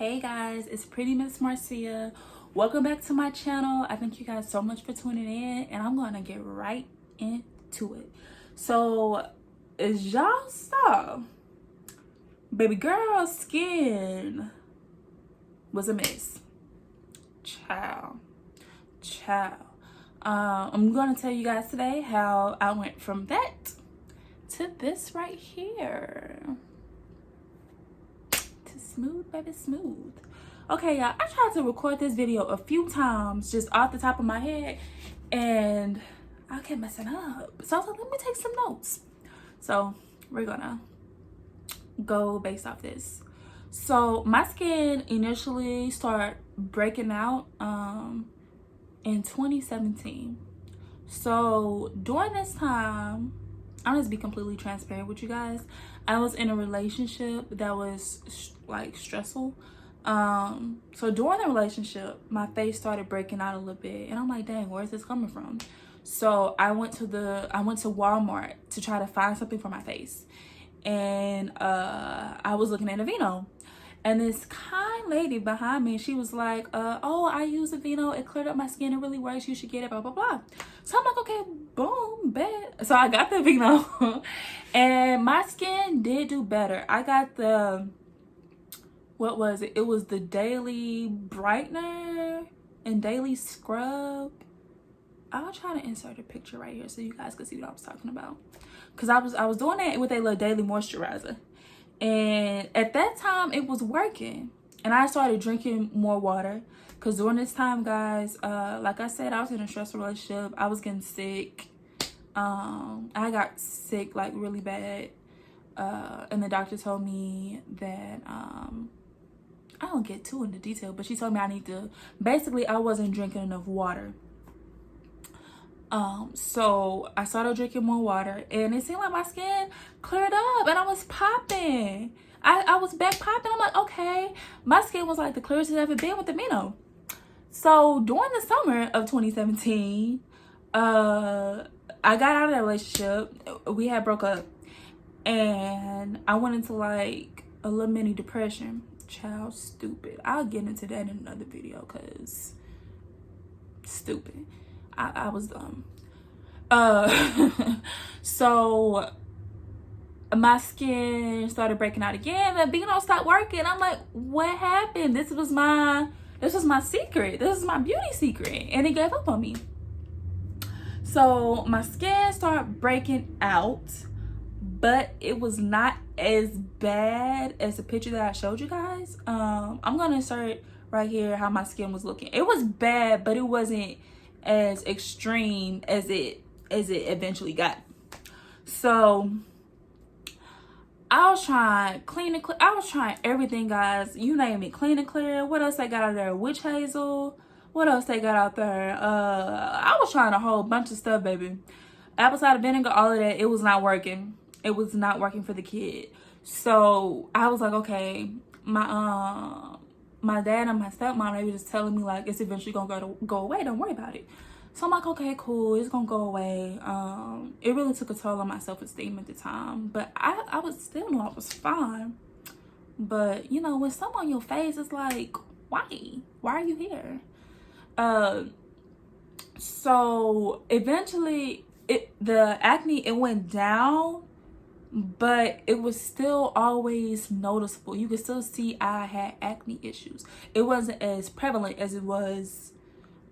Hey guys, it's Pretty Miss Marcia. Welcome back to my channel. I thank you guys so much for tuning in, and I'm gonna get right into it. So, as y'all saw, baby girl's skin was a mess. Child. I'm gonna tell you guys today how I went from that to this right here. Smooth, baby, smooth. Okay, y'all, I tried to record this video a few times just off the top of my head, and I kept messing up. So I was like, let me take some notes. So we're gonna go based off this. So my skin initially started breaking out in 2017. So during this time, I'm just be completely transparent with you guys. I was in a relationship that was like stressful. So during the relationship, my face started breaking out a little bit, and I'm like, dang, where's this coming from? So I went to Walmart to try to find something for my face, and I was looking at Aveeno. And this kind lady behind me, she was like, oh, I use Aveeno. It cleared up my skin. It really works. You should get it, blah, blah, blah. So I'm like, okay, boom, bet. So I got the Aveeno. And my skin did do better. I got the, what was it? It was the Daily Brightener and Daily Scrub. I'll try to insert a picture right here so you guys can see what I was talking about. Because I was doing that with a little daily moisturizer. And at that time, it was working. And I started drinking more water. Because during this time, guys, like I said, I was in a stressful relationship. I was getting sick. I got sick, like, really bad. And the doctor told me that, I don't get too into detail, but she told me I need to, basically, I wasn't drinking enough water. So I started drinking more water, and it seemed like my skin cleared up, and I was popping. I was back popping. I'm like, okay, my skin was like the clearest it's ever been with Aveeno. So during the summer of 2017, I got out of that relationship. We had broke up, and I went into like a little mini depression. Child, stupid. I'll get into that in another video, cause stupid. I was dumb. So my skin started breaking out again. The Aveeno stopped working. I'm like, what happened? This was my secret. This is my beauty secret, and it gave up on me. So my skin started breaking out, but it was not as bad as the picture that I showed you guys. I'm gonna insert right here how my skin was looking. It was bad, but it wasn't as extreme as it eventually got. So I was trying clean and clear. I was trying everything, guys. You name it, clean and clear. What else they got out there? Witch hazel. What else they got out there? I was trying a whole bunch of stuff, baby. Apple cider vinegar, all of that. It was not working. It was not working for the kid. So I was like, okay, my dad and my stepmom, they were just telling me like it's eventually gonna go away. Don't worry about it. So I'm like, okay, cool, it's gonna go away. It really took a toll on my self-esteem at the time, but I was still know I was fine. But you know, when something on your face, it's like, why are you here? So eventually the acne, it went down, but it was still always noticeable. You could still see I had acne issues. It wasn't as prevalent as it was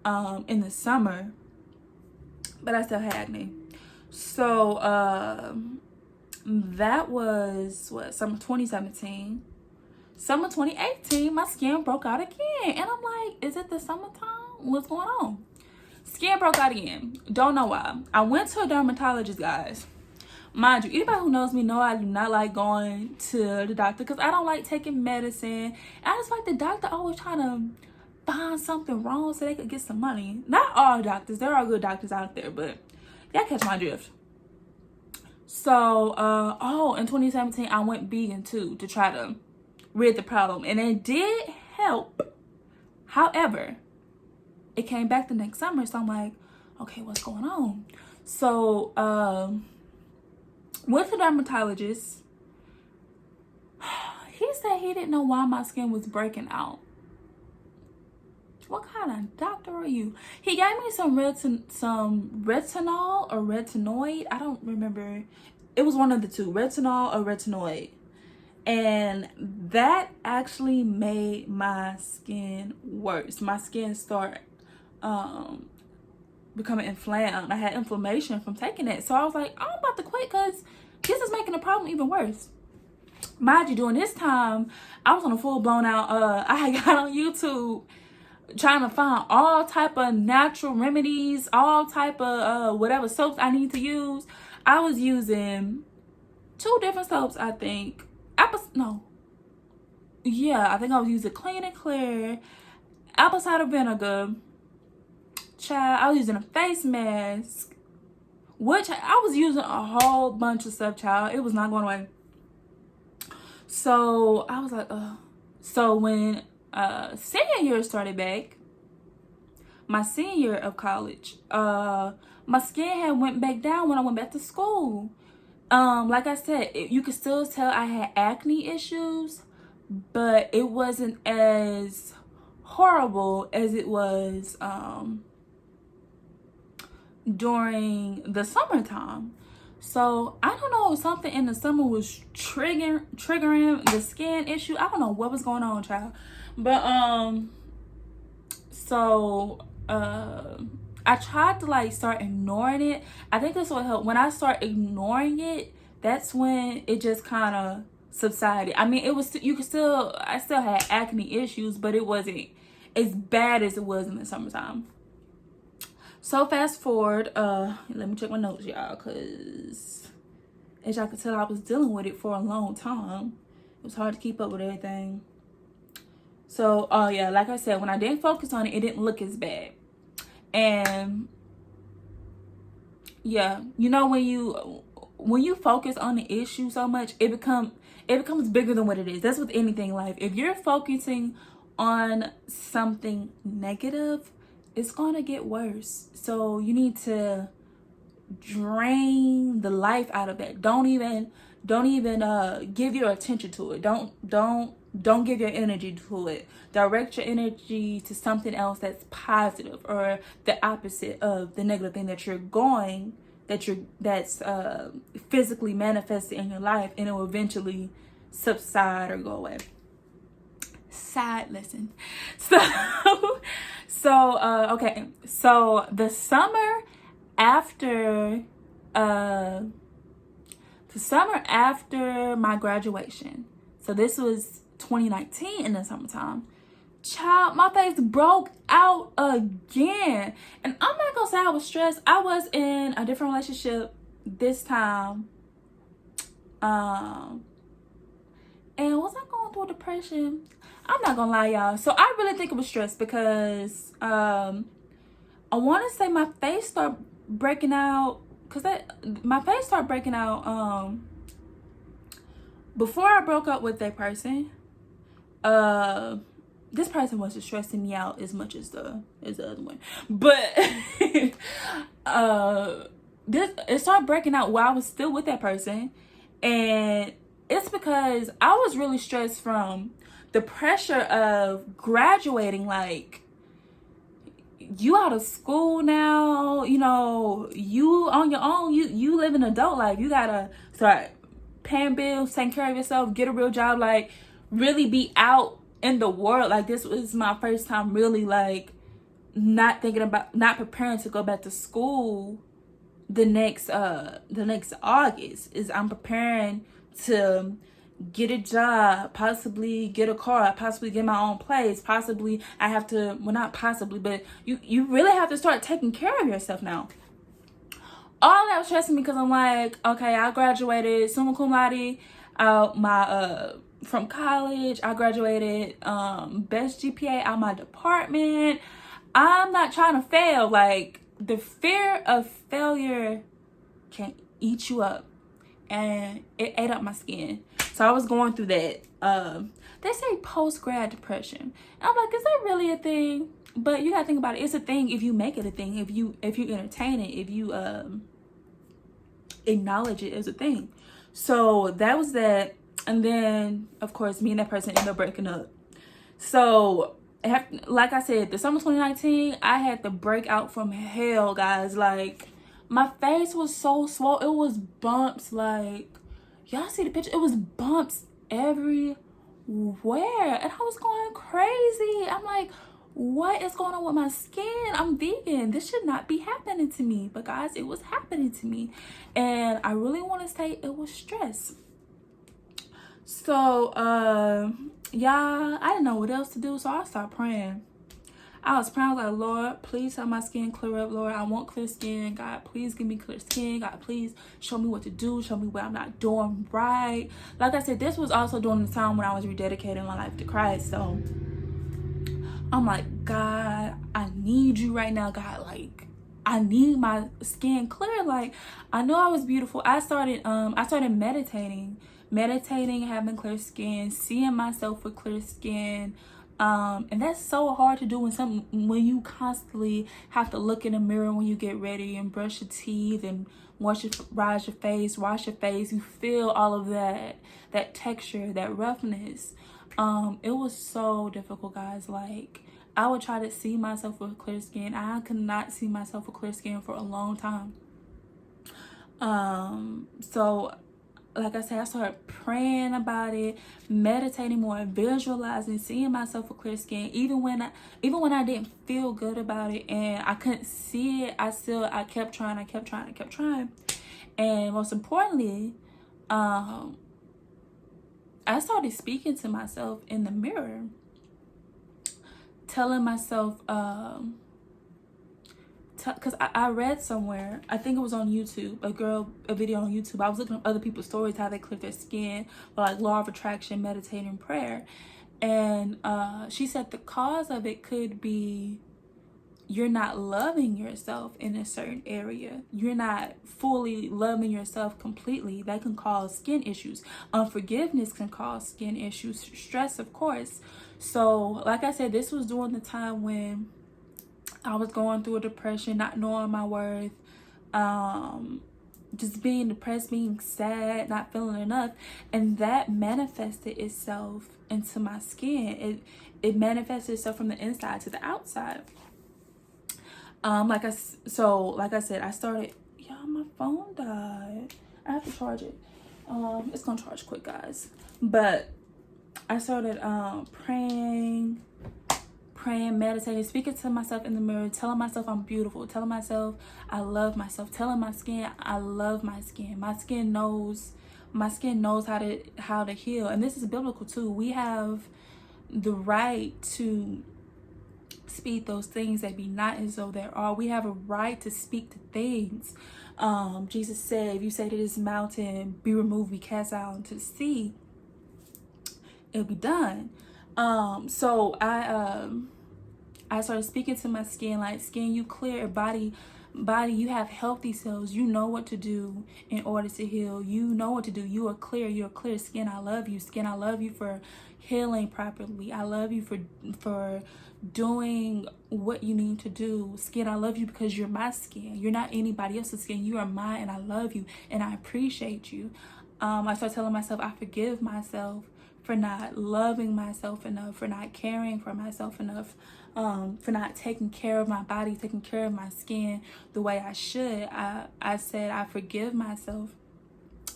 in the summer, but I still had acne. So that was what, summer 2017. Summer 2018, my skin broke out again, and I'm like, is it the summertime? What's going on? Skin broke out again. Don't know why. I went to a dermatologist, guys. Mind you, anybody who knows me know I do not like going to the doctor because I don't like taking medicine. I just like the doctor always trying to find something wrong so they could get some money. Not all doctors. There are good doctors out there, but y'all catch my drift. So, in 2017, I went vegan too to try to rid the problem. And it did help. However, it came back the next summer. So I'm like, okay, what's going on? So, went to the dermatologist. He said he didn't know why my skin was breaking out. What kind of doctor are you? He gave me some retinol or retinoid. I don't remember. It was one of the two, retinol or retinoid. And that actually made my skin worse. My skin started becoming inflamed. I had inflammation from taking it. So I was like, I'm about to quit because this is making the problem even worse. Mind you, during this time, I was on a full blown out, I had got on YouTube trying to find all type of natural remedies, all type of whatever soaps I need to use. I was using 2 different soaps, I think. I think I was using Clean and Clear, apple cider vinegar. Child, I was using a face mask, which I was using a whole bunch of stuff, child. It was not going away. So I was like, so when senior year started back, my senior year of college, my skin had went back down when I went back to school. Like I said, you could still tell I had acne issues, but it wasn't as horrible as it was during the summertime. So I don't know if something in the summer was triggering the skin issue. I don't know what was going on, child. But I tried to like start ignoring it. I think this will help. When I start ignoring it, that's when it just kind of subsided. I mean, it was I still had acne issues, but it wasn't as bad as it was in the summertime. So fast forward, let me check my notes, y'all, because as y'all could tell, I was dealing with it for a long time. It was hard to keep up with everything. So, yeah, like I said, when I didn't focus on it, it didn't look as bad. And yeah, you know, when you focus on the issue so much, it becomes bigger than what it is. That's with anything in life. If you're focusing on something negative, it's gonna get worse. So you need to drain the life out of that. Don't even give your attention to it. Don't give your energy to it. Direct your energy to something else that's positive, or the opposite of the negative thing that's physically manifested in your life, and it will eventually subside or go away. Side listen. Okay. So the summer after my graduation. So this was 2019 in the summertime. Child, my face broke out again. And I'm not gonna say I was stressed. I was in a different relationship this time. And was I going through depression? I'm not gonna lie, y'all. So I really think it was stress because I want to say my face started breaking out before I broke up with that person. This person wasn't stressing me out as much as the other one, but it started breaking out while I was still with that person, and it's because I was really stressed from the pressure of graduating. Like, you out of school now, you know, you on your own, you live an adult life. You gotta start paying bills, taking care of yourself, get a real job, like really be out in the world. Like, this was my first time really like not preparing to go back to school the next August. Is I'm preparing to get a job, possibly get a car, possibly get my own place, possibly I have to, well, not possibly, but you really have to start taking care of yourself now. All that was stressing me because I'm like, okay, I graduated summa cum laude out from college. I graduated best GPA out my department. I'm not trying to fail. Like, the fear of failure can eat you up, and it ate up my skin. So I was going through that. They say post-grad depression. And I'm like, is that really a thing? But you gotta think about it. It's a thing if you make it a thing. If you entertain it. If you acknowledge it as a thing. So that was that. And then, of course, me and that person ended up breaking up. So, like I said, the summer 2019, I had to break out from hell, guys. Like, my face was so swollen. It was bumps. Like, y'all see the picture? It was bumps everywhere. And I was going crazy. I'm like, what is going on with my skin? I'm vegan. This should not be happening to me. But, guys, it was happening to me. And I really want to say it was stress. So, y'all, I didn't know what else to do, so I started praying. I was praying, I was like, Lord, please help my skin clear up. Lord, I want clear skin. God, please give me clear skin. God, please show me what to do. Show me what I'm not doing right. Like I said, this was also during the time when I was rededicating my life to Christ. So, I'm like, God, I need you right now, God. Like, I need my skin clear. Like, I know I was beautiful. I started meditating, having clear skin, seeing myself with clear skin. And that's so hard to do when you constantly have to look in the mirror when you get ready and brush your teeth and wash your face. You feel all of that texture, that roughness. It was so difficult, guys. Like, I would try to see myself with clear skin. I could not see myself with clear skin for a long time. So, like I said, I started praying about it, meditating more, visualizing, seeing myself with clear skin. Even when I didn't feel good about it and I couldn't see it, I kept trying. And most importantly, I started speaking to myself in the mirror, telling myself, because I read somewhere, I think it was on YouTube, a video on YouTube. I was looking at other people's stories, how they clear their skin, or like law of attraction, meditating, prayer. And she said the cause of it could be you're not loving yourself in a certain area. You're not fully loving yourself completely. That can cause skin issues. Unforgiveness can cause skin issues. Stress, of course. So, like I said, this was during the time when I was going through a depression, not knowing my worth, just being depressed, being sad, not feeling enough. And that manifested itself into my skin. It manifested itself from the inside to the outside. Like I said, I started, my phone died. I have to charge it. It's gonna charge quick, guys. But I started praying, meditating, speaking to myself in the mirror, telling myself I'm beautiful, telling myself I love myself, telling my skin I love my skin. My skin knows how to heal. And this is biblical too. We have the right to speak those things that be not as though there are. We have a right to speak to things. Jesus said, if you say to this mountain, be removed, be cast out into the sea, it'll be done. So I started speaking to my skin, like, skin, you clear. Body, you have healthy cells. You know what to do in order to heal. You know what to do. You are clear. You're clear. Skin, I love you. Skin, I love you for healing properly. I love you for doing what you need to do. Skin, I love you because you're my skin. You're not anybody else's skin. You are mine, and I love you, and I appreciate you. I started telling myself I forgive myself for not loving myself enough, for not caring for myself enough, for not taking care of my body, taking care of my skin the way I should. I said I forgive myself.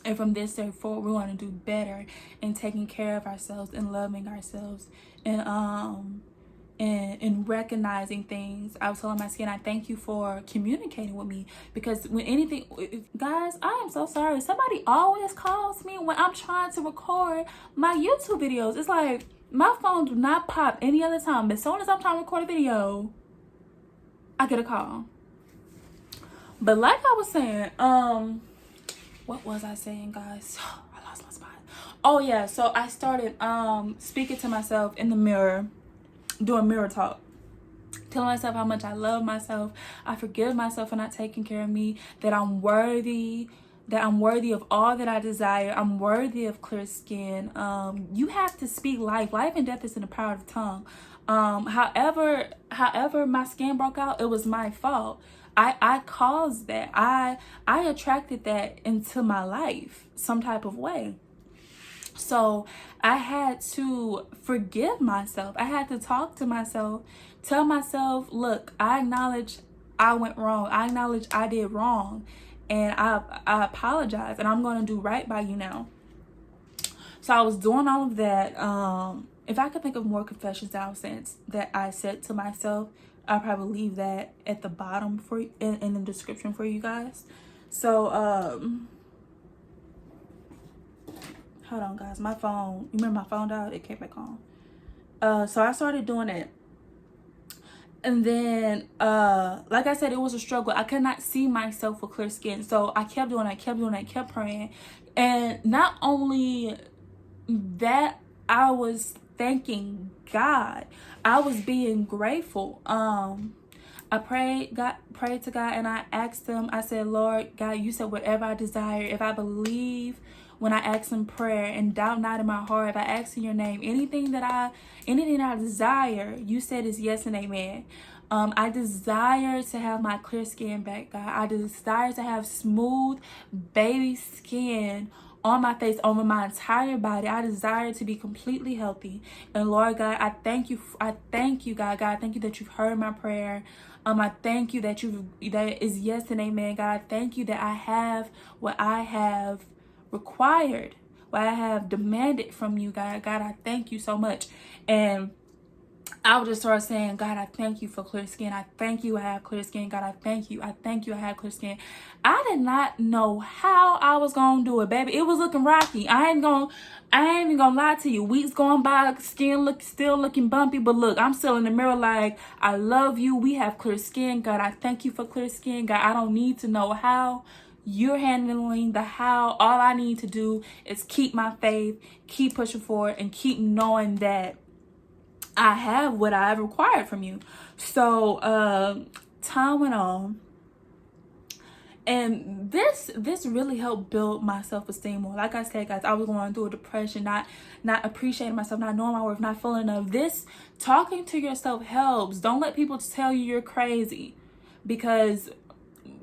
And from this day forward, we want to do better in taking care of ourselves and loving ourselves and recognizing things. I was telling my skin, I thank you for communicating with me, because guys, I am so sorry. Somebody always calls me when I'm trying to record my YouTube videos. It's like my phone do not pop any other time. As soon as I'm trying to record a video, I get a call. But like I was saying, what was I saying, guys? I lost my spot. Oh yeah, so I started speaking to myself in the mirror, doing mirror talk, telling myself how much I love myself. I forgive myself for not taking care of me, that I'm worthy of all that I desire. I'm worthy of clear skin. You have to speak life. Life and death is in the power of the tongue. However my skin broke out, it was my fault. I caused that. I attracted that into my life some type of way. So I had to forgive myself. I had to talk to myself, tell myself, look, I acknowledge I went wrong. I acknowledge I did wrong. And I apologize. And I'm going to do right by you now. So I was doing all of that. If I could think of more confessions that I said to myself, I'll probably leave that at the bottom for in the description for you guys. So hold on, guys. My phone. You remember my phone died? It came back on. So I started doing it. And then, like I said, it was a struggle. I could not see myself with clear skin. So I kept doing it, kept praying. And not only that, I was thanking God. I was being grateful. I prayed to God, and I asked him, I said, Lord God, you said whatever I desire, if I believe when I ask in prayer and doubt not in my heart, if I ask in your name, anything that I desire, you said is yes and amen. I desire to have my clear skin back, God. I desire to have smooth baby skin on my face, over my entire body. I desire to be completely healthy. And Lord God, I thank you, God. God, I thank you that you've heard my prayer. I thank you that that is yes and amen. God, I thank you that I have what I have required, what I have demanded from you, God. God, I thank you so much. And I would just start saying, God, I thank you for clear skin. I thank you I have clear skin. God, I thank you. I thank you I have clear skin. I did not know how I was going to do it, baby. It was looking rocky. I ain't even gonna lie to you. Weeks going by, skin still looking bumpy. But look, I'm still in the mirror like, I love you. We have clear skin. God, I thank you for clear skin. God, I don't need to know how you're handling the how. All I need to do is keep my faith, keep pushing forward, and keep knowing that I have what I have required from you. So time went on, and this really helped build my self-esteem more. Like I said, guys, I was going through a depression, not appreciating myself, not knowing my worth, not feeling enough. This talking to yourself helps. Don't let people tell you you're crazy, because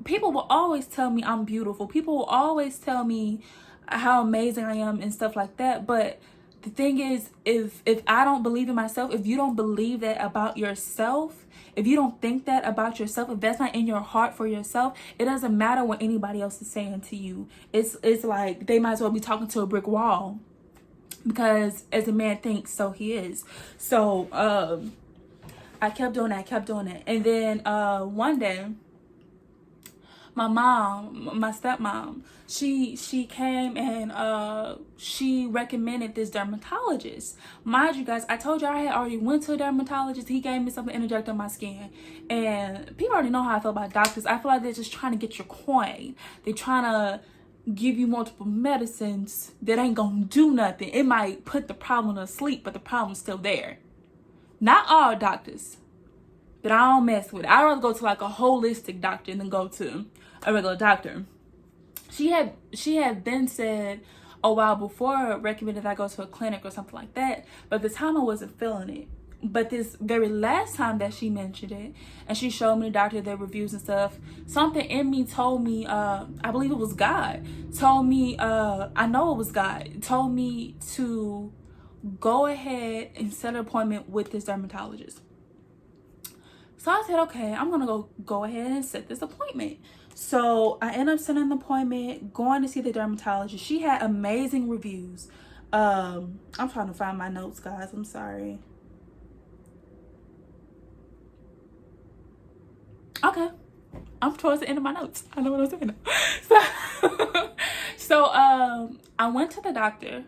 people will always tell me I'm beautiful. People will always tell me how amazing I am and stuff like that. But the thing is, if I don't believe in myself, if you don't believe that about yourself, if you don't think that about yourself, if that's not in your heart for yourself, it doesn't matter what anybody else is saying to you. It's like they might as well be talking to a brick wall, because as a man thinks, so he is. So I kept doing it. And then one day, my mom, my stepmom, she came and she recommended this dermatologist. Mind you guys, I told you I had already went to a dermatologist. He gave me something to inject on my skin. And people already know how I feel about doctors. I feel like they're just trying to get your coin. They're trying to give you multiple medicines that ain't gonna do nothing. It might put the problem to sleep, but the problem's still there. Not all doctors, but I don't mess with it. I'd rather go to like a holistic doctor than go to a regular doctor. She had been said a while before, recommended I go to a clinic or something like that, but at the time I wasn't feeling it. But this very last time that she mentioned it, and she showed me the doctor, their reviews and stuff, something in me told me, I believe it was God, told me, I know it was God, told me to go ahead and set an appointment with this dermatologist. So I said, okay, I'm gonna go ahead and set this appointment. So I ended up setting an appointment, going to see the dermatologist. She had amazing reviews. I'm trying to find my notes, guys. I'm sorry. Okay, I'm towards the end of my notes. I know what I'm saying. So I went to the doctor.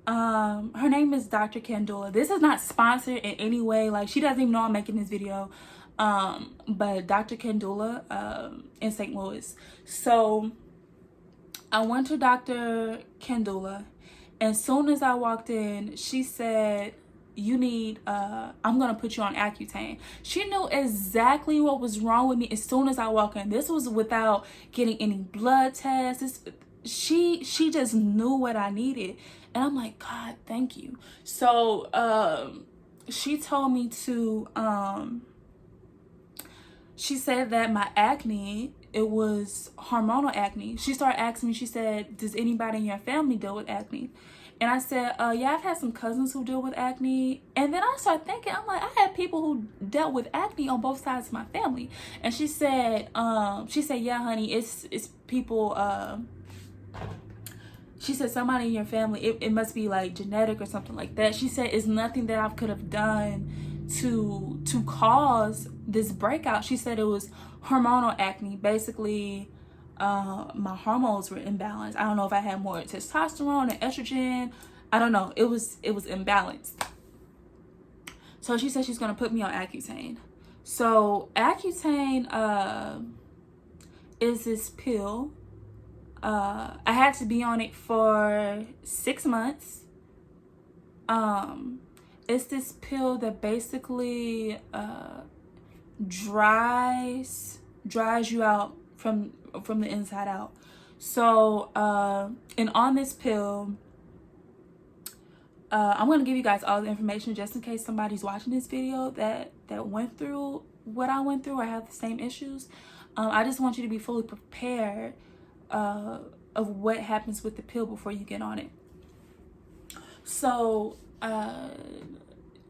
Her name is Dr. Candula. This is not sponsored in any way. Like, she doesn't even know I'm making this video. But Dr. Candula in St. Louis. So I went to Dr. Candula, and soon as I walked in, she said, you need I'm gonna put you on Accutane. She knew exactly what was wrong with me as soon as I walked in. This was without getting any blood tests. She just knew what I needed. And I'm like, God, thank you. So she told me to she said that my acne, it was hormonal acne. She started asking me, she said, does anybody in your family deal with acne? And I said, yeah, I've had some cousins who deal with acne. And then I started thinking, I'm like, I had people who dealt with acne on both sides of my family. And she said, yeah, honey, it's people, she said somebody in your family, it must be like genetic or something like that. She said it's nothing that I could have done to cause this breakout. She said it was hormonal acne. Basically, my hormones were imbalanced. I don't know if I had more testosterone and estrogen. I don't know. It was imbalanced. So she said she's gonna put me on Accutane. So Accutane is this pill. I had to be on it for 6 months. It's this pill that basically dries you out from the inside out. So and on this pill, I'm gonna give you guys all the information just in case somebody's watching this video that went through what I went through or have the same issues. I just want you to be fully prepared of what happens with the pill before you get on it. So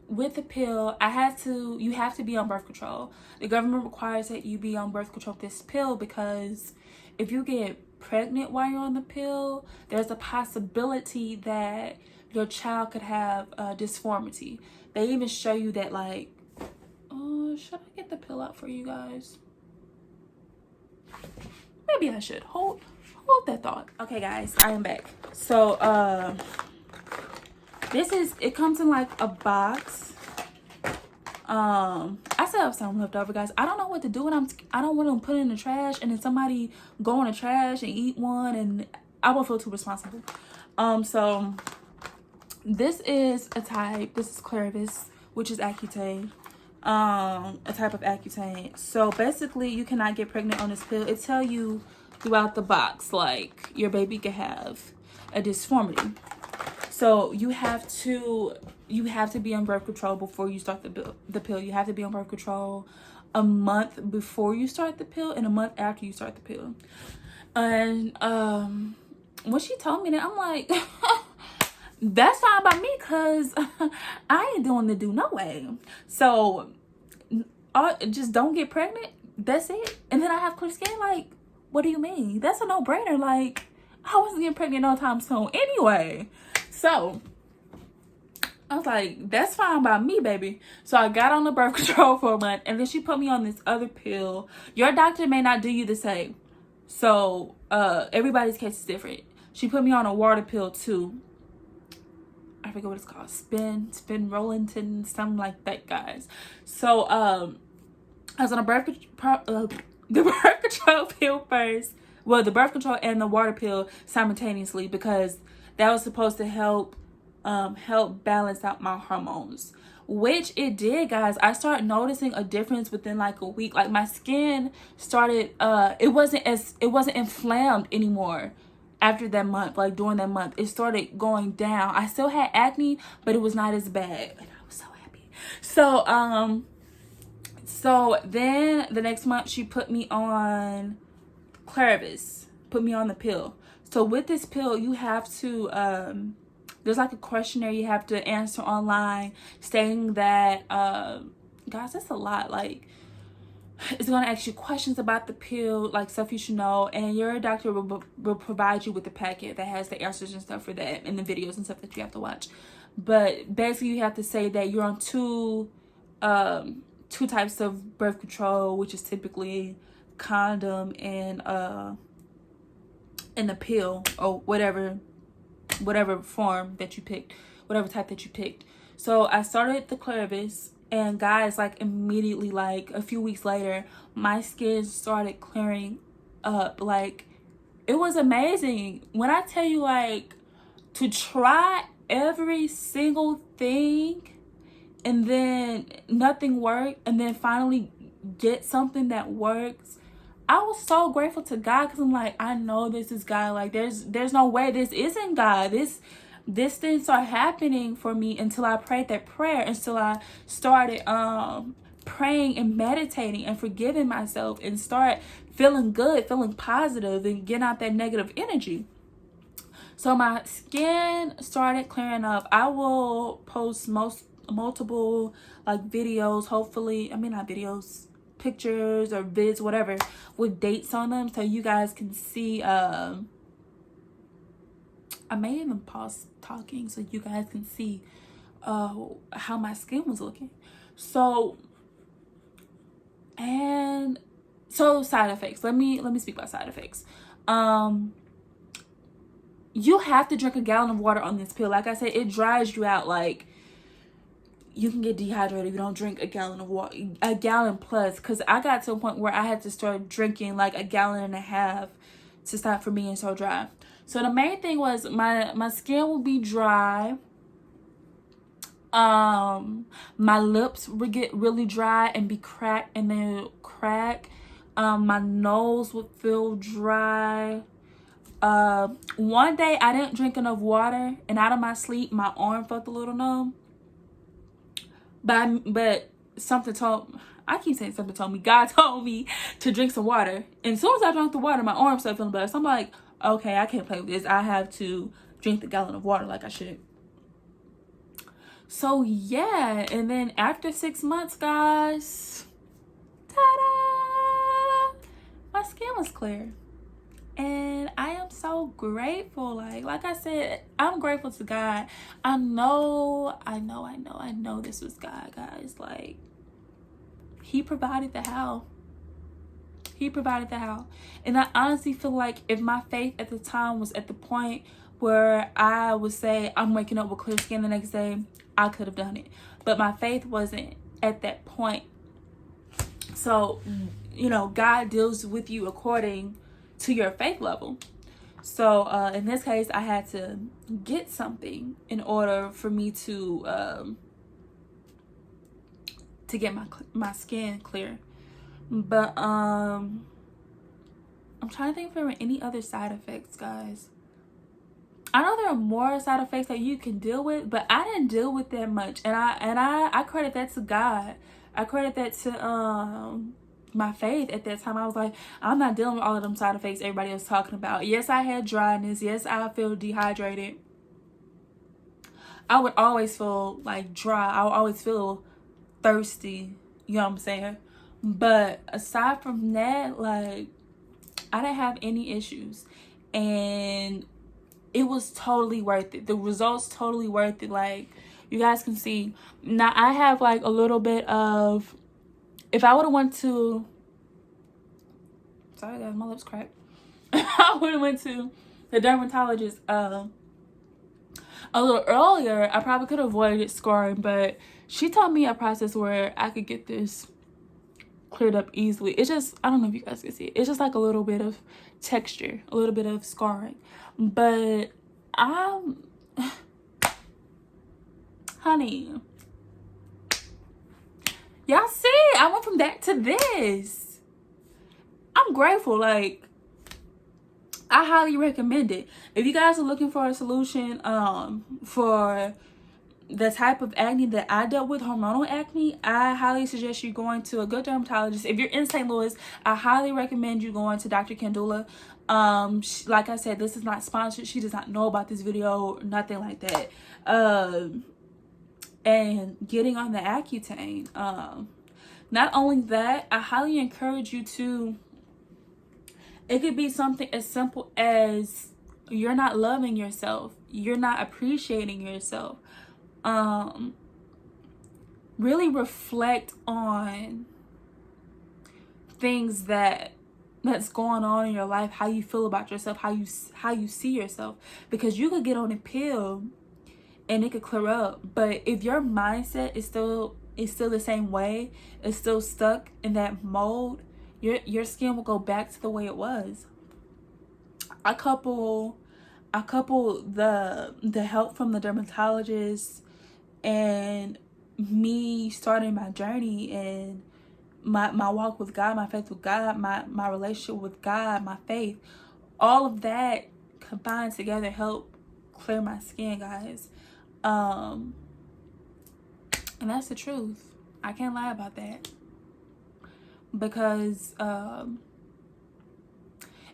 with the pill, you have to be on birth control. The government requires that you be on birth control with this pill because if you get pregnant while you're on the pill, there's a possibility that your child could have dysphoria. They even show you that, like, should I get the pill out for you guys? Maybe I should. Hold that thought. Okay, guys, I am back. So it comes in like a box. I still have some left over, guys. I don't know what to do, and I don't want to put it in the trash and then somebody go in the trash and eat one, and I won't feel too responsible. So this is a type. This is Clarivis, which is Accutane. A type of Accutane. So basically, you cannot get pregnant on this pill. It tell you throughout the box, like, your baby could have a dysphoria. So you have to be on birth control before you start the pill. You have to be on birth control a month before you start the pill and a month after you start the pill. And when she told me that, I'm like, that's fine by me, because I ain't doing the do no way. So just don't get pregnant. That's it. And then I have clear skin. Like, what do you mean? That's a no-brainer. Like, I wasn't getting pregnant no time soon anyway. So I was like, that's fine by me, baby. So I got on the birth control for a month, and then she put me on this other pill. Your doctor may not do you the same. So everybody's case is different. She put me on a water pill too. I forget what it's called. Spin Rollington, something like that, guys. So I was on a the birth control pill first. Well, the birth control and the water pill simultaneously, because that was supposed to help balance out my hormones, which it did, guys. I started noticing a difference within like a week. Like, my skin started it wasn't inflamed anymore after that month. Like, during that month, it started going down. I still had acne, but it was not as bad, and I was so happy. So then the next month, she put me on Clarivis, put me on the pill. So with this pill, you have to there's like a questionnaire you have to answer online stating that guys, that's a lot. Like, it's going to ask you questions about the pill, like stuff you should know, and your doctor will provide you with the packet that has the answers and stuff for that, and the videos and stuff that you have to watch. But basically, you have to say that you're on two types of birth control, which is typically condom and the pill, or whatever form that you picked, whatever type that you picked. So I started the Clarivis, and guys, like, immediately, like a few weeks later, my skin started clearing up. Like, it was amazing. When I tell you, like, to try every single thing and then nothing worked, and then finally get something that works, I was so grateful to God, because I'm like, I know this is God. Like, there's no way this isn't God. This things are happening for me until I prayed that prayer, until I started praying and meditating and forgiving myself and start feeling good, feeling positive, and getting out that negative energy. So my skin started clearing up. I will post multiple like videos, hopefully, I mean not videos, pictures or vids, whatever, with dates on them, so you guys can see. I may even pause talking so you guys can see how my skin was looking. So, and so side effects, let me speak about side effects. You have to drink a gallon of water on this pill. Like I said, it dries you out. Like, you can get dehydrated if you don't drink a gallon of water, a gallon plus, because I got to a point where I had to start drinking like a gallon and a half to stop from being so dry. So the main thing was my skin will be dry. My lips would get really dry and be cracked, and then crack. My nose would feel dry. One day I didn't drink enough water, and out of my sleep my arm felt a little numb. But something told, I keep saying something told me, God told me to drink some water. And as soon as I drank the water, my arm started feeling better. So I'm like, okay, I can't play with this. I have to drink the gallon of water like I should. So yeah, and then after 6 months, guys, ta-da! My skin was clear. And I am so grateful. Like I said, I'm grateful to God. I know this was God, guys. Like, he provided the how. He provided the how. And I honestly feel like if my faith at the time was at the point where I would say I'm waking up with clear skin the next day, I could have done it. But my faith wasn't at that point. So, you know, God deals with you according to your faith level. So in this case, I had to get something in order for me to get my skin clear. But I'm trying to think for any other side effects, guys. I know there are more side effects that you can deal with, but I didn't deal with that much, and I credit that to God. I credit that to my faith at that time. I was like, I'm not dealing with all of them side effects everybody else talking about. Yes, I had dryness. Yes, I feel dehydrated. I would always feel like dry. I would always feel thirsty. You know what I'm saying? But aside from that, like, I didn't have any issues. And it was totally worth it. The results totally worth it. Like, you guys can see. Now, I have like a little bit of, if I would have went to, sorry guys, my lips cracked. I would have went to the dermatologist a little earlier, I probably could have avoided scarring, but she taught me a process where I could get this cleared up easily. It's just, I don't know if you guys can see it. It's just like a little bit of texture, a little bit of scarring. But honey, y'all see, I went from that to this. I'm grateful. Like, I highly recommend it. If you guys are looking for a solution for the type of acne that I dealt with, hormonal acne, I highly suggest you going to a good dermatologist. If you're in St. Louis, I highly recommend you going to Dr. Kendula. Like I said, this is not sponsored. She does not know about this video, nothing like that. And getting on the Accutane. Not only that, I highly encourage you to, it could be something as simple as you're not loving yourself, you're not appreciating yourself. Really reflect on things that's going on in your life, how you feel about yourself, how you see yourself, because you could get on a pill and it could clear up, but if your mindset is still the same way, it's still stuck in that mold, your skin will go back to the way it was. I couple the help from the dermatologist and me starting my journey and my walk with God, my faith with God, my relationship with God, my faith, all of that combined together help clear my skin, guys. And that's the truth. I can't lie about that, because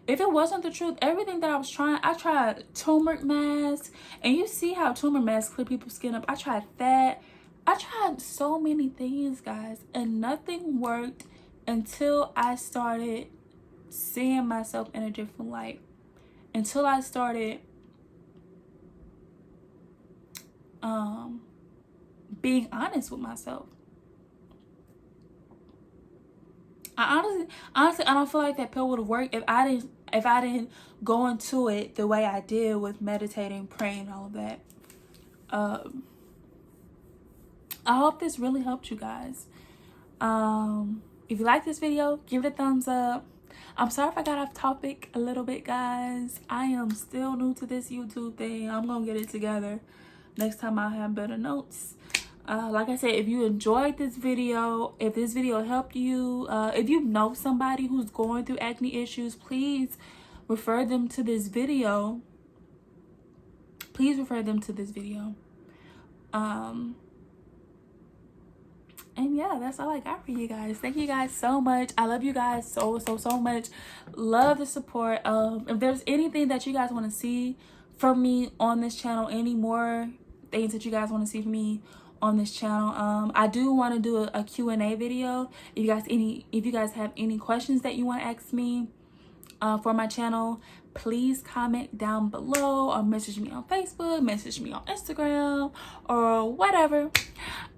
if it wasn't the truth, everything that I was trying, I tried turmeric mask, and you see how turmeric masks clear people's skin up. I tried that. I tried so many things, guys, and nothing worked until I started seeing myself in a different light. Until I started being honest with myself. Honestly, I don't feel like that pill would have worked if I didn't go into it the way I did with meditating, praying, all of that. I hope this really helped you guys. If you like this video, give it a thumbs up. I'm sorry if I got off topic a little bit, guys. I am still new to this YouTube thing. I'm gonna get it together. Next time I'll have better notes. Like I said, if you enjoyed this video, if this video helped you, if you know somebody who's going through acne issues, please refer them to this video. Please refer them to this video. And yeah, that's all I got for you guys. Thank you guys so much. I love you guys so much. Love the support. If there's anything that you guys want to see from me on this channel, any more things that you guys want to see from me on this channel, I do want to do a Q&A video. If you guys have any questions that you want to ask me for my channel, please comment down below or message me on Facebook, message me on Instagram, or whatever.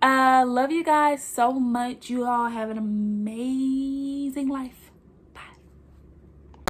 Love you guys so much. You all have an amazing life.